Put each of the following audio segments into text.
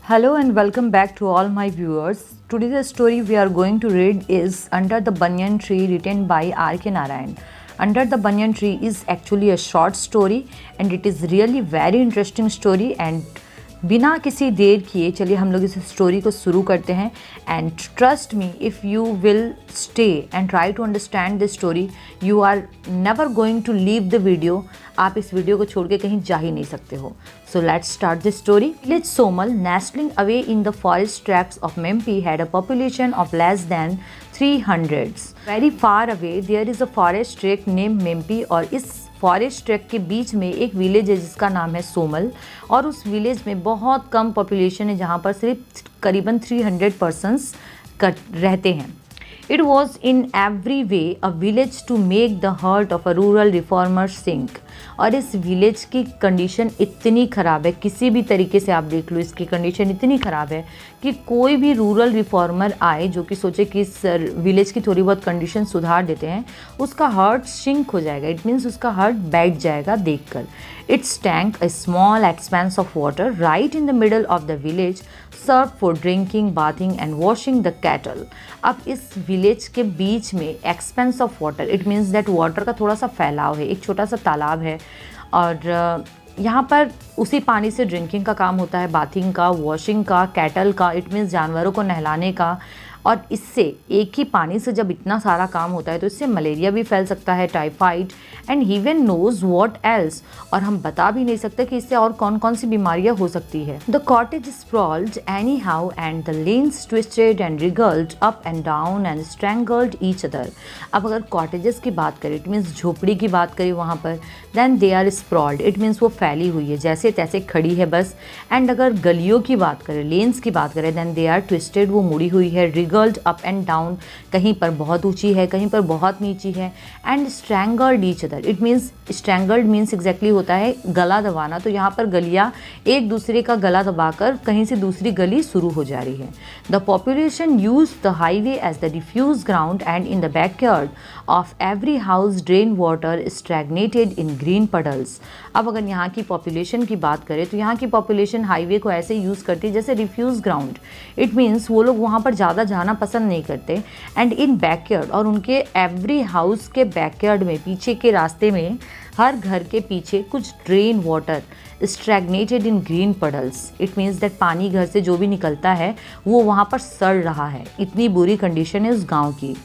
Hello and welcome back to all my viewers. Today the story we are going to read is Under the Banyan Tree, written by R.K. Narayan. Under the Banyan Tree is actually a short story and it is really very interesting story, and बिना किसी देर किए चलिए हम लोग इस story को शुरू करते हैं. And trust me, if you will stay and try to understand this story, you are never going to leave the video. आप इस वीडियो को छोड़ के कहीं जा ही नहीं सकते हो. So let's start this story. Village Somal, nestling away in the forest tracts of Mempi, had a population of less than 300. Very far away there is a forest track name Mempi, और इस फॉरेस्ट ट्रैक के बीच में एक विलेज है जिसका नाम है सोमल, और उस विलेज में बहुत कम पॉपुलेशन है जहाँ पर सिर्फ करीबन 300 पर्सनस रहते हैं. It was in every way a village to make the heart of a rural reformer sink. और इस विलेज की कंडीशन इतनी ख़राब है, किसी भी तरीके से आप देख लो इसकी कंडीशन इतनी ख़राब है कि कोई भी रूरल रिफॉर्मर आए जो कि सोचे कि इस विलेज की थोड़ी बहुत कंडीशन सुधार देते हैं, उसका हार्ट सिंक हो जाएगा. इट मीन्स उसका हार्ट बैठ जाएगा देखकर. It's tank, a small expanse of water right in the middle of the village, serve for drinking, bathing and washing the cattle. अब इस विलेज के बीच में expanse of water, it means that water का थोड़ा सा फैलाव है, एक छोटा सा तालाब है, और यहाँ पर उसी पानी से ड्रिंकिंग का काम होता है, बाथिंग का, वॉशिंग का, कैटल का, इट मीन्स जानवरों को नहलाने का. और इससे एक ही पानी से जब इतना सारा काम होता है तो इससे मलेरिया भी फैल सकता है, typhoid and heaven knows what else. और हम बता भी नहीं सकते कि इससे और कौन कौन सी बीमारियां हो सकती है. The cottage sprawled anyhow and the lanes twisted and wriggled up and down and strangled each other. अब अगर कॉटेजेस की बात करें, इट मीन्स झोपड़ी की बात करें वहाँ पर, then they are sprawled, it means वो फैली हुई है, जैसे तैसे खड़ी है बस. एंड अगर गलियों की बात करें, लेन्स की बात करें, देन दे आर ट्विस्टेड, वो मुड़ी हुई है. रिगल्ड अप एंड डाउन, कहीं पर बहुत ऊंची है, कहीं पर बहुत नीची है. And strangled each other, it means strangled means exactly होता है गला दबाना. तो यहाँ पर गलियाँ एक दूसरे का गला दबाकर कहीं से दूसरी गली शुरू हो जा रही है. The population use the highway as the diffuse ground and in the backyard of every house drain water stagnated in green puddles. अब अगर यहाँ की पॉपुलेशन की बात करें तो यहाँ की पॉपुलेशन हाईवे को ऐसे यूज़ करती है जैसे रिफ्यूज़ ग्राउंड. इट मीन्स वो लोग वहाँ पर ज़्यादा जाना पसंद नहीं करते. एंड इन बैकयार्ड, और उनके एवरी हाउस के बैकयार्ड में, पीछे के रास्ते में, हर घर के पीछे कुछ drain water stagnated in green puddles. It means that पानी घर से जो भी निकलता है वो वहाँ पर सड़ रहा है. इतनी बुरी कंडीशन है उस गाँव की.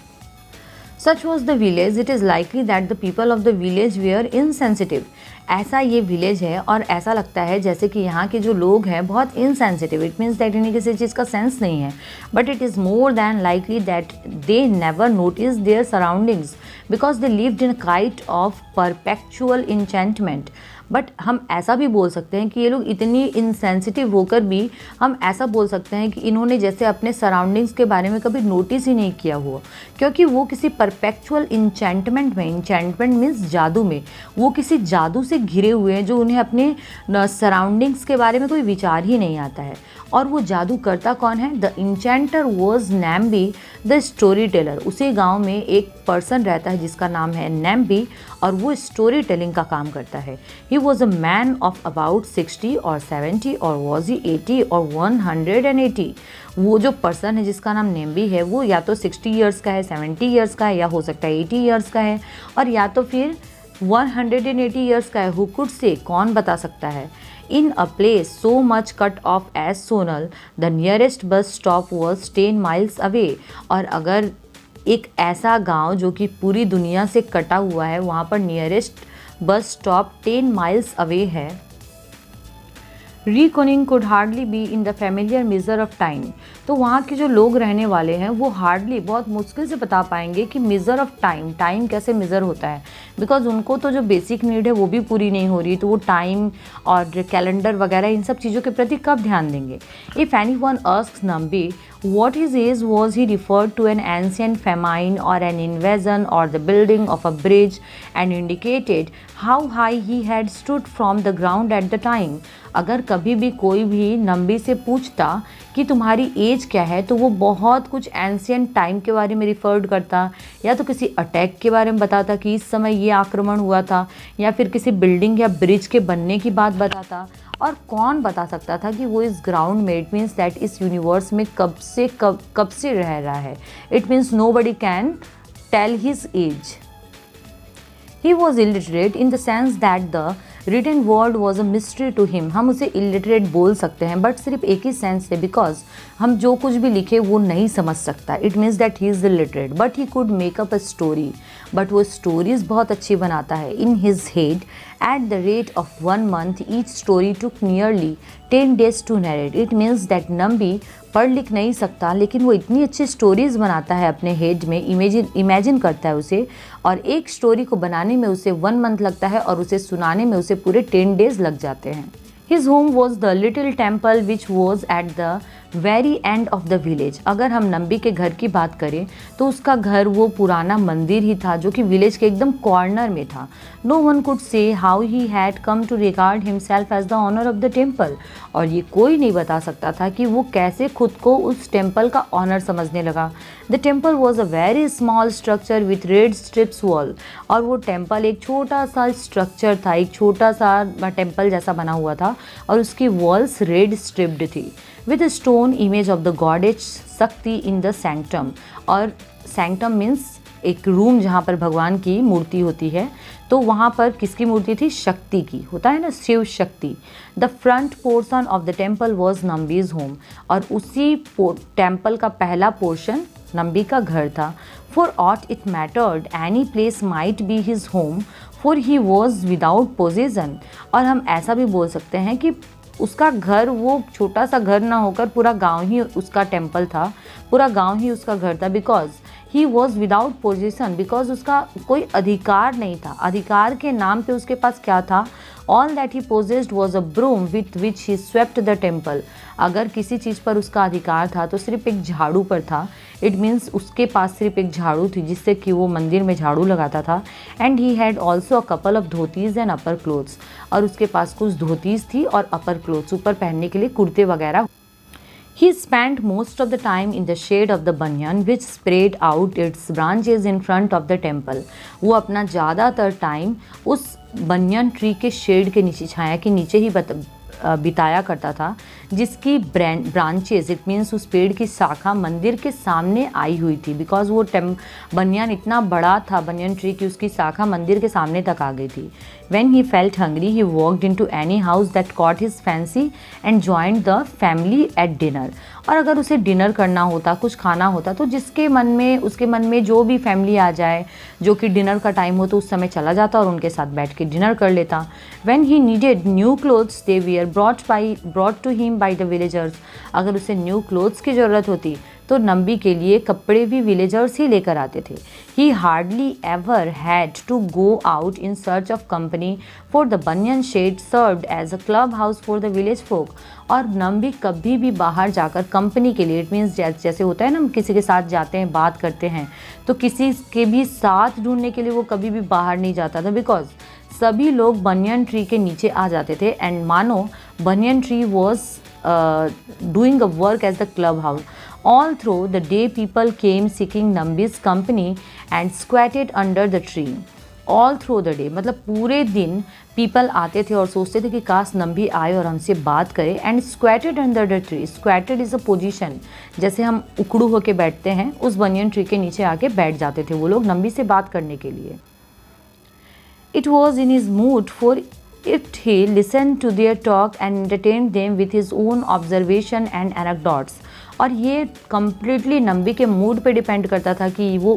Such was the village, it is likely that the people of the village were insensitive. ऐसा ये विलेज है और ऐसा लगता है जैसे कि यहाँ के जो लोग हैं बहुत इनसेंसिटिव. इट मीन्स दैट इन्हें किसी चीज़ का सेंस नहीं है. But it is more than likely that they never notice there surroundings because they lived in kite of perpetual enchantment. But हम ऐसा भी बोल सकते हैं कि ये लोग इतनी इनसेंसिटिव होकर भी हम ऐसा बोल सकते हैं कि इन्होंने जैसे अपने सराउंडिंग्स के बारे में कभी नोटिस ही नहीं किया हुआ, क्योंकि वो किसी परपेक्चुअल इंचेंटमेंट में, इंचेंटमेंट मीन्स जादू में, वो किसी जादू से घिरे हुए हैं जो उन्हें अपने सराउंडिंग्स के बारे में कोई विचार ही नहीं आता है. और वो जादू करता कौन है? The enchanter was Nambi the story teller. उसी गाँव में एक पर्सन रहता है जिसका नाम है नैम्बी, और वो स्टोरी टेलिंग का काम करता है. He was a man of about 60 और 70 और वॉज ही 80 और 180. वो जो पर्सन है जिसका नाम नेम्बी है वो या तो 60 ईयर्स का है, 70 ईयर्स का है, या हो सकता है 80 ईयर्स का है, और या तो फिर 180 ईयर्स का है. हु कुड से, कौन बता सकता है. In a place so much cut off as Sonal, the nearest bus stop was 10 miles away. और अगर एक ऐसा गांव जो कि पूरी दुनिया से कटा हुआ है, वहाँ पर nearest bus stop 10 miles away है. Reckoning could hardly be in the familiar measure of time. तो वहाँ के जो लोग रहने वाले हैं वो हार्डली, बहुत मुश्किल से बता पाएंगे कि मेज़र ऑफ टाइम, टाइम कैसे मेज़र होता है. बिकॉज उनको तो जो बेसिक नीड है वो भी पूरी नहीं हो रही, तो वो टाइम और कैलेंडर वगैरह इन सब चीज़ों के प्रति कब ध्यान देंगे. If any one asks Nambi what his age was, he referred to an ancient famine or an invasion or the building of a bridge and indicated how high he had stood from the ground at the time. अगर कभी भी कोई भी नम्बी से पूछता कि तुम्हारी as क्या है, तो वो बहुत कुछ एंशियंट टाइम के बारे में रिफर्ड करता, या तो किसी अटैक के बारे में बताता कि इस समय ये आक्रमण हुआ था, या फिर किसी बिल्डिंग या ब्रिज के बनने की बात बताता, और कौन बता सकता था कि वो इस ग्राउंड में, इट मीन्स दैट इस यूनिवर्स में कब से रह रहा है. It means nobody can tell his age. He was illiterate in the sense that the written word was a mystery to him. हम उसे इलिटरेट बोल सकते हैं बट सिर्फ एक ही सेंस है, बिकॉज हम जो कुछ भी लिखे वो नहीं समझ सकता. It means that he is illiterate but he could make up a story. But वो स्टोरीज बहुत अच्छी बनाता है. In his head at the rate of 1 month each story took nearly 10 days to narrate. It means that Nambi पढ़ लिख नहीं सकता लेकिन वो इतनी अच्छी स्टोरीज़ बनाता है अपने हेड में, इमेजिन करता है उसे, और एक स्टोरी को बनाने में उसे 1 month लगता है और उसे सुनाने में उसे पूरे 10 days लग जाते हैं. His home was the little temple which was at the very end of the village. अगर हम नम्बी के घर की बात करें तो उसका घर वो पुराना मंदिर ही था जो कि विलेज के एकदम कॉर्नर में था. No one could say how he had come to regard himself as the owner of the temple. और ये कोई नहीं बता सकता था कि वो कैसे खुद को उस टेम्पल का ऑनर समझने लगा. The temple was a very small structure with red strips wall. और वो टेम्पल एक छोटा सा स्ट्रक्चर था, एक छोटा सा टेम्पल जैसा बना हुआ था और उसकी वॉल्स रेड स्ट्रिप्ड थी. with a stone image of the goddess शक्ति in the sanctum. और sanctum means एक रूम जहाँ पर भगवान की मूर्ति होती है, तो वहाँ पर किसकी मूर्ति थी? शक्ति की. होता है ना Shiva Shakti. The front portion of the temple was Nambi's home. और उसी टेम्पल का पहला पोर्शन नम्बी का घर था. For aught it mattered any place might be his home for he was without possession. और हम ऐसा भी बोल सकते हैं कि उसका घर वो छोटा सा घर ना होकर पूरा गांव ही उसका टेम्पल था, पूरा गांव ही उसका घर था. Because he was without position, because उसका कोई अधिकार नहीं था. अधिकार के नाम पे उसके पास क्या था? All that he possessed was a broom with which he swept the temple. अगर किसी चीज़ पर उसका अधिकार था तो सिर्फ एक झाड़ू पर था. इट मीन्स उसके पास सिर्फ एक झाड़ू थी जिससे कि वो मंदिर में झाड़ू लगाता था. And he had also a couple of dhotis and upper clothes. और उसके पास कुछ धोतीज थी और अपर क्लोथ्स, ऊपर पहनने के लिए कुर्ते वगैरह. He spent most of the time in the shade of the banyan which spread out its branches in front of the temple. वो अपना ज़्यादातर टाइम उस बनियन ट्री के शेड के नीचे, छाया के नीचे ही बिताया करता था, जिसकी ब्रांचेस, इट मीन्स उस पेड़ की शाखा मंदिर के सामने आई हुई थी. बिकॉज वो बनियान इतना बड़ा था, बनियन ट्री की उसकी शाखा मंदिर के सामने तक आ गई थी. When he felt hungry, he walked into any house that caught his fancy and joined the family at dinner. और अगर उसे डिनर करना होता, कुछ खाना होता, तो जिसके मन में, उसके मन में जो भी फैमिली आ जाए, जो कि डिनर का टाइम हो, तो उस समय चला जाता और उनके साथ बैठ के डिनर कर लेता. When he needed new clothes, they were brought to him by the villagers. अगर उसे न्यू क्लोथ्स की ज़रूरत होती तो नम्बी के लिए कपड़े भी विलेजर्स ही लेकर आते थे. He hardly ever had to go out in search of company for the banyan shade served as a club house for the village folk. और नम्बी कभी भी बाहर जाकर कंपनी के लिए, इट मीन्स जैसे होता है ना, हम किसी के साथ जाते हैं, बात करते हैं, तो किसी के भी साथ ढूंढने के लिए वो कभी भी बाहर नहीं जाता था. बिकॉज सभी लोग बनियन ट्री के नीचे आ जाते थे. एंड मानो banyan tree was doing a work as the club house. All through the day people came seeking Nambi's company and squatted under the tree. All through the day मतलब पूरे दिन people आते थे और सोचते थे कि काश नम्बी आए और हमसे बात करे. And squatted under the tree. Squatted is a position. जैसे हम उकड़ू होके बैठते हैं, उस बनियन ट्री के नीचे आके बैठ जाते थे वो लोग नम्बी से बात करने के लिए. It was in his mood for it he listened to their talk and entertained them with his own observation and anecdotes. और ये कम्प्लीटली नम्बी के मूड पे डिपेंड करता था कि वो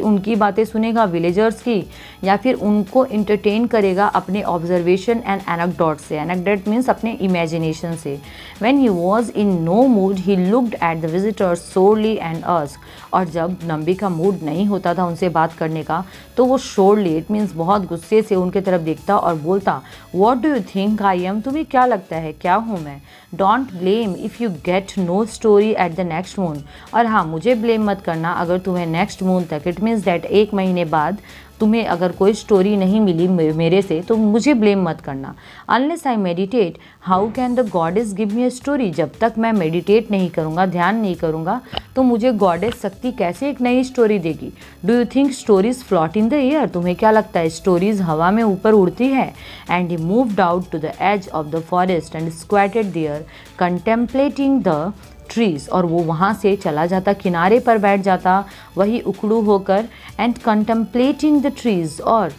उनकी बातें सुनेगा विलेजर्स की, या फिर उनको इंटरटेन करेगा अपने ऑब्जर्वेशन एंड एनेक्डोट से. एनेक्डोट मीन्स अपने इमेजिनेशन से. When he was in no mood he looked at the visitors sorely and asked. और जब नम्बी का मूड नहीं होता था उनसे बात करने का, तो वो शोरली, इट मीन्स बहुत गुस्से से उनके तरफ देखता और बोलता, what do you think I am? तुम्हें क्या लगता है क्या हूँ मैं? Don't blame if you get no story at the next moon. और हाँ, मुझे ब्लेम मत करना अगर तुम्हें नेक्स्ट मून तक, इट मीन्स दैट 1 महीने बाद तुम्हें अगर कोई स्टोरी नहीं मिली मेरे से तो मुझे ब्लेम मत करना। Unless I meditate how can the goddess give me a story, जब तक मैं मेडिटेट नहीं करूँगा, ध्यान नहीं करूँगा, तो मुझे गॉडेस शक्ति कैसे एक नई स्टोरी देगी। Do you think stories float in the air, तुम्हें क्या लगता है स्टोरीज हवा में ऊपर उड़ती है। And he moved out to the edge of the forest and squatted there contemplating the trees, और वो वहाँ से चला जाता, किनारे पर बैठ जाता वही उकड़ू होकर, एंड कंटेम्पलेटिंग द ट्रीज, और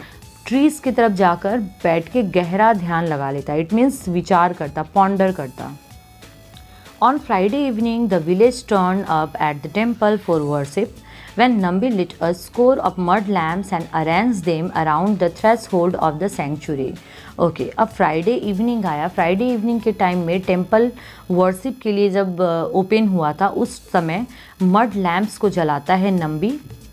ट्रीज की तरफ जाकर बैठ के गहरा ध्यान लगा लेता। इट मीन्स विचार करता, पॉन्डर करता। On Friday evening, the village turned up at the temple for worship. When Nambi lit a score of mud lamps and arranged them around the threshold of the sanctuary. Okay, अब Friday evening आया। Friday evening के time में temple worship के लिए जब open हुआ था, उस समय मड लैम्प्स को जलाता है नंबी।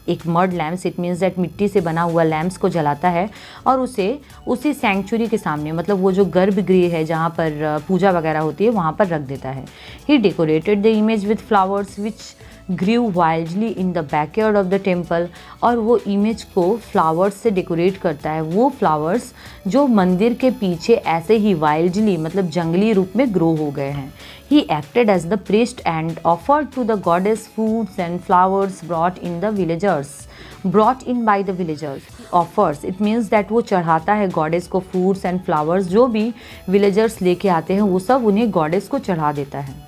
एक mud lamps, it means that मिट्टी से बना हुआ लैम्प्स को जलाता है और उसे उसी सैंक्चुरी के सामने, मतलब वो जो गर्भगृह है जहाँ पर पूजा वगैरह होती है, वहाँ पर रख देता है। He decorated the image with flowers which grew wildly in the backyard of the temple, और वो इमेज को फ्लावर्स से डेकोरेट करता है। वो फ्लावर्स जो मंदिर के पीछे ऐसे ही वाइल्डली, मतलब जंगली रूप में ग्रो हो गए हैं। He acted as the priest and offered to the goddess foods and flowers brought in by the villagers. Offers, it means that वो चढ़ाता है goddess को foods and flowers, जो भी villagers लेके आते हैं वो सब उन्हें goddess को चढ़ा देता है।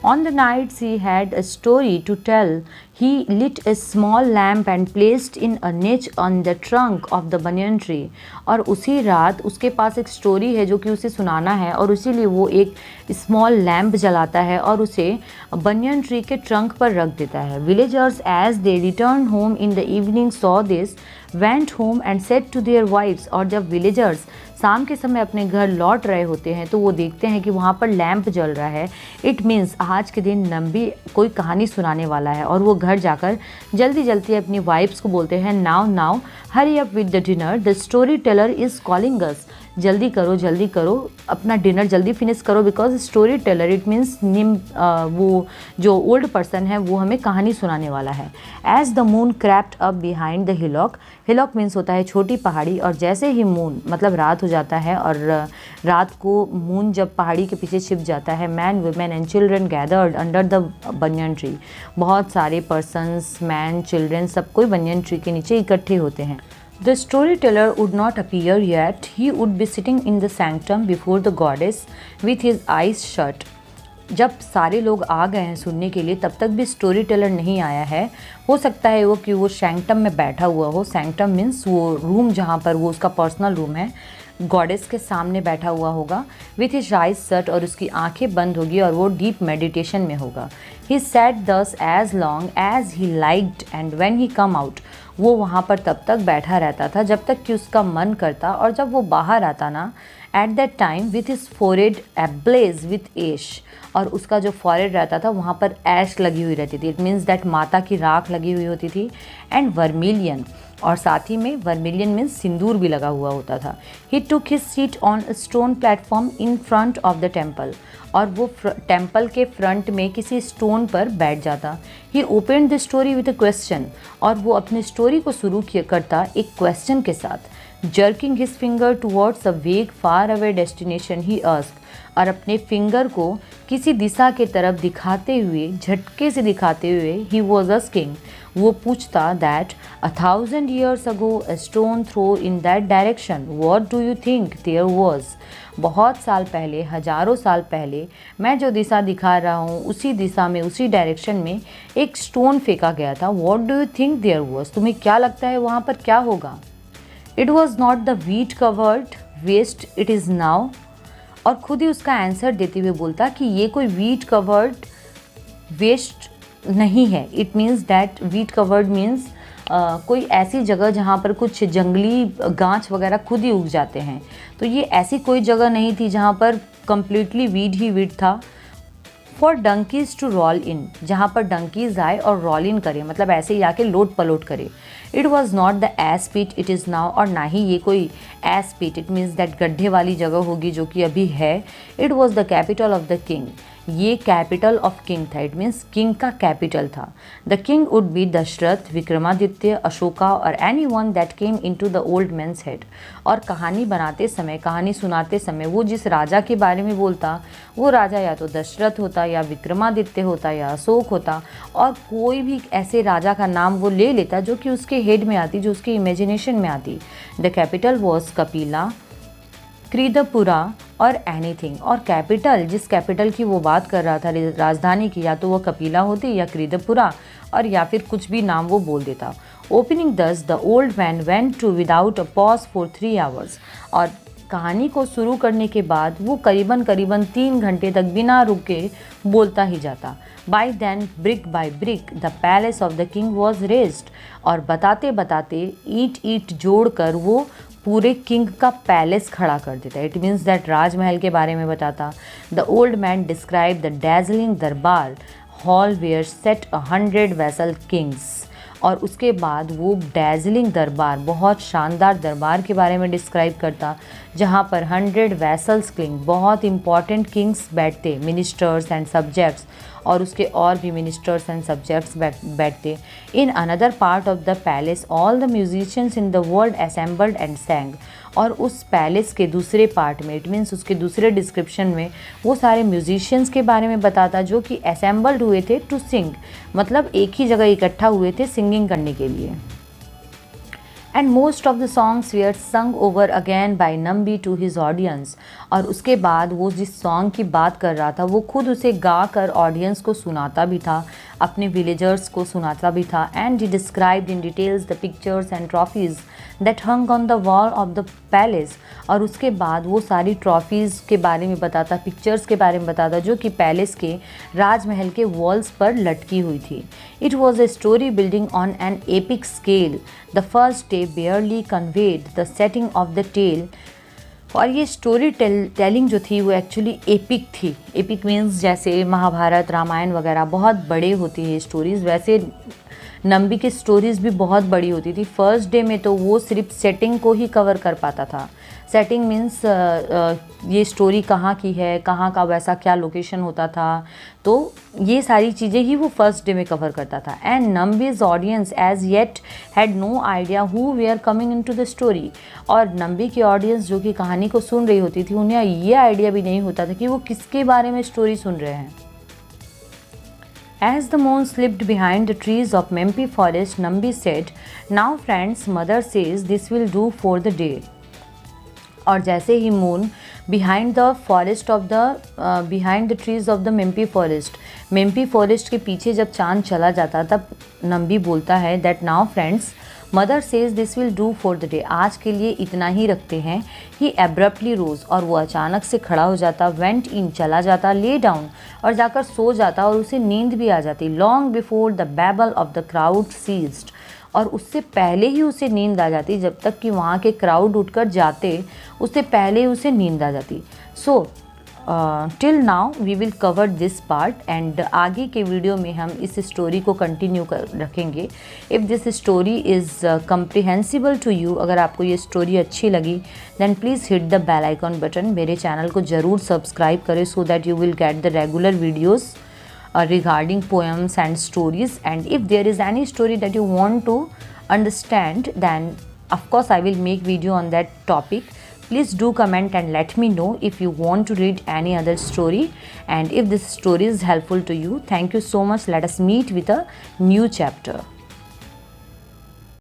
On the nights he had a story to tell. He lit a small lamp and placed in a niche on the trunk of the banyan tree. और उसी रात उसके पास एक स्टोरी है जो कि उसे सुनाना है, और इसीलिए वो एक स्मॉल लैम्प जलाता है और उसे बनियन ट्री के ट्रंक पर रख देता है। Villagers as they return home in the evening saw this went home and said to their wifes, और जब विलेजर्स शाम के समय अपने घर लौट रहे होते हैं तो वो देखते हैं कि वहाँ पर लैंप जल रहा है। इट मीन्स आज के दिन नंबी कोई कहानी सुनाने वाला है, और वो घर जाकर जल्दी जल्दी अपनी वाइफ्स को बोलते हैं, now hurry up with the dinner, the story Taylor is calling us. जल्दी करो, अपना डिनर जल्दी फिनिश करो, because story teller it means वो जो ओल्ड पर्सन है वो हमें कहानी सुनाने वाला है। As the moon crept up behind the hillock, hillock means होता है छोटी पहाड़ी, और जैसे ही मून मतलब रात हो जाता है, और रात को मून जब पहाड़ी के पीछे छिप जाता है, man women and children gathered under the banyan tree, बहुत सारे पर्सन्स, मैन, चिल्ड्रन, सब कोई बनियन ट्री के नीचे इकट्ठे होते हैं। The storyteller would not appear yet. He would be sitting in the sanctum before the goddess with his eyes shut. जब सारे लोग आ गए हैं सुनने के लिए, तब तक भी स्टोरी टेलर नहीं आया है। हो सकता है वो कि वो सैंक्टम में बैठा हुआ हो। सैंक्टम मीन्स वो रूम जहाँ पर वो उसका पर्सनल रूम है, गॉडेस के सामने बैठा हुआ होगा विथ हिज आइज शट, और उसकी आंखें बंद होगी और वो डीप मेडिटेशन में होगा। He sat thus as long as he liked and when he come out, वो वहाँ पर तब तक बैठा रहता था जब तक कि उसका मन करता, और जब वो बाहर आता ना, at that time with his forehead ablaze with ash, और उसका जो फॉरहेड रहता था वहाँ पर ऐश लगी हुई रहती थी। इट मीन्स दैट माता की राख लगी हुई होती थी, एंड वर्मिलियन, और साथ ही में वर्मिलियन मीन्स सिंदूर भी लगा हुआ होता था। He took his seat on a stone platform in front of the temple, और वो टेम्पल के फ्रंट में किसी स्टोन पर बैठ जाता। He open the story with a question, और वो अपनी स्टोरी को शुरू करता एक क्वेश्चन के साथ। Jerking his finger towards a vague far away destination he asked, और अपने फिंगर को किसी दिशा के तरफ दिखाते हुए, झटके से दिखाते हुए, ही वॉज आस्किंग, वो पूछता, that 1000 years ago a stone throw in that direction, what do you think there was? बहुत साल पहले, हजारों साल पहले, मैं जो दिशा दिखा रहा हूँ उसी दिशा में, उसी डायरेक्शन में एक स्टोन फेंका गया था। What do you think there was? तुम्हें क्या लगता है वहाँ पर क्या होगा? It was not the wheat covered waste it is now, और खुद ही उसका आंसर देते हुए बोलता कि ये कोई वीट कवर्ड वेस्ट नहीं है। It means that wheat covered means कोई ऐसी जगह जहाँ पर कुछ जंगली गांच वगैरह खुद ही उग जाते हैं, तो ये ऐसी कोई जगह नहीं थी जहाँ पर कम्प्लीटली वीड ही वीड था। फॉर डंकीज टू रॉल इन, जहाँ पर डंकीज आए और रॉल इन करे, मतलब ऐसे ही आके लोट पलोट करे। It was not the ash pit it is now, और ना ही ये कोई ash pit, it means that गड्ढे वाली जगह होगी जो कि अभी है। It was the capital of the king, ये कैपिटल ऑफ किंग था, इट मीन्स किंग का कैपिटल था। The king would be Dasaratha, Vikramaditya, Ashoka और any one that came into the old man's head. और कहानी बनाते समय, कहानी सुनाते समय वो जिस राजा के बारे में बोलता वो राजा या तो दशरथ होता या विक्रमादित्य होता या अशोक होता, और कोई भी ऐसे राजा का नाम वो ले लेता जो कि उसके हेड में आती, जो उसके इमेजिनेशन में आती। द कैपिटल वॉज कपिला, क्रीदपुरा और एनीथिंग। और कैपिटल, जिस कैपिटल की वो बात कर रहा था, राजधानी की, या तो वो कपिला होती या क्रीदपुरा, और या फिर कुछ भी नाम वो बोल देता। Opening thus the old man went to without a pause for 3 hours. और कहानी को शुरू करने के बाद वो करीबन 3 घंटे तक बिना रुके बोलता ही जाता। By then brick by brick the palace of the king was raised. और बताते बताते ईंट जोड़कर वो पूरे किंग का पैलेस खड़ा कर देता। इट मीन्स दैट राजमहल के बारे में बताता। The old man describe the dazzling durbar hall where sat 100 vassal kings. और उसके बाद वो डैजलिंग दरबार, बहुत शानदार दरबार के बारे में डिस्क्राइब करता, जहाँ पर 100 वैसल्स किंग, बहुत इंपॉर्टेंट किंग्स बैठते, मिनिस्टर्स एंड सब्जेक्ट्स, और उसके और भी मिनिस्टर्स एंड सब्जेक्ट्स बैठते। In another part of the palace all the musicians in the world assembled and सैंग। और उस पैलेस के दूसरे पार्ट में, इट मीन्स उसके दूसरे डिस्क्रिप्शन में, वो सारे म्यूजिशियंस के बारे में बताता जो कि असेंबल्ड हुए थे टू सिंग, मतलब एक ही जगह इकट्ठा हुए थे सिंगिंग करने के लिए। And most of the songs were sung over again by Nambi to his audience. और उसके बाद वो जिस सॉन्ग की बात कर रहा था वो खुद उसे गा कर ऑडियंस को सुनाता भी था, अपने विलेजर्स को सुनाता भी था। And he described in details the pictures and trophies that hung on the wall of the palace. और उसके बाद वो सारी ट्रॉफीज़ के बारे में बताता, पिक्चर्स के बारे में बताता जो कि पैलेस के, राजमहल के वॉल्स पर लटकी हुई थी। It was a story building on an epic scale. The first day barely conveyed the setting of the tale. और ये स्टोरी टेलिंग जो थी वो एक्चुअली एपिक थी। एपिक मीन्स जैसे महाभारत, रामायण वगैरह बहुत बड़े होती है स्टोरीज़, वैसे नम्बी की स्टोरीज़ भी बहुत बड़ी होती थी। फर्स्ट डे में तो वो सिर्फ सेटिंग को ही कवर कर पाता था। सेटिंग मीन्स ये स्टोरी कहाँ की है, कहाँ का वैसा क्या लोकेशन होता था, तो ये सारी चीज़ें ही वो फर्स्ट डे में कवर करता था। And Nambi's audience as yet had no idea who they are coming into the story. और नम्बी की ऑडियंस जो कि कहानी को सुन रही होती थी, उन्हें ये आइडिया भी नहीं होता था कि वो किसके बारे में स्टोरी सुन रहे हैं। As the moon slipped behind the trees of Mempi forest, Nambi said, "Now friends, mother says this will do for the day." और जैसे ही moon behind the trees of the Mempi forest के पीछे जब चांद चला जाता तब नम्बी बोलता है that now friends mother says this will do for the day. आज के लिए इतना ही रखते हैं। ही एब्रप्टली रोज, और वो अचानक से खड़ा हो जाता, वेंट इन चला जाता, ले डाउन और जाकर सो जाता, और उसे नींद भी आ जाती। Long before the babble of the crowd ceased, और उससे पहले ही उसे नींद आ जाती, जब तक कि वहाँ के क्राउड उठकर जाते उससे पहले ही उसे नींद आ जाती। So till now we will cover this part, and आगे के वीडियो में हम इस स्टोरी को कंटिन्यू कर रखेंगे। If this story is comprehensible to you, अगर आपको ये स्टोरी अच्छी लगी then please hit the bell icon button. मेरे चैनल को ज़रूर सब्सक्राइब करें so that you will get the regular videos regarding poems and stories. And if there is any story that you want to understand, then of course I will make video on that topic. Please do comment and let me know if you want to read any other story, and if this story is helpful to you. Thank you so much. Let us meet with a new chapter.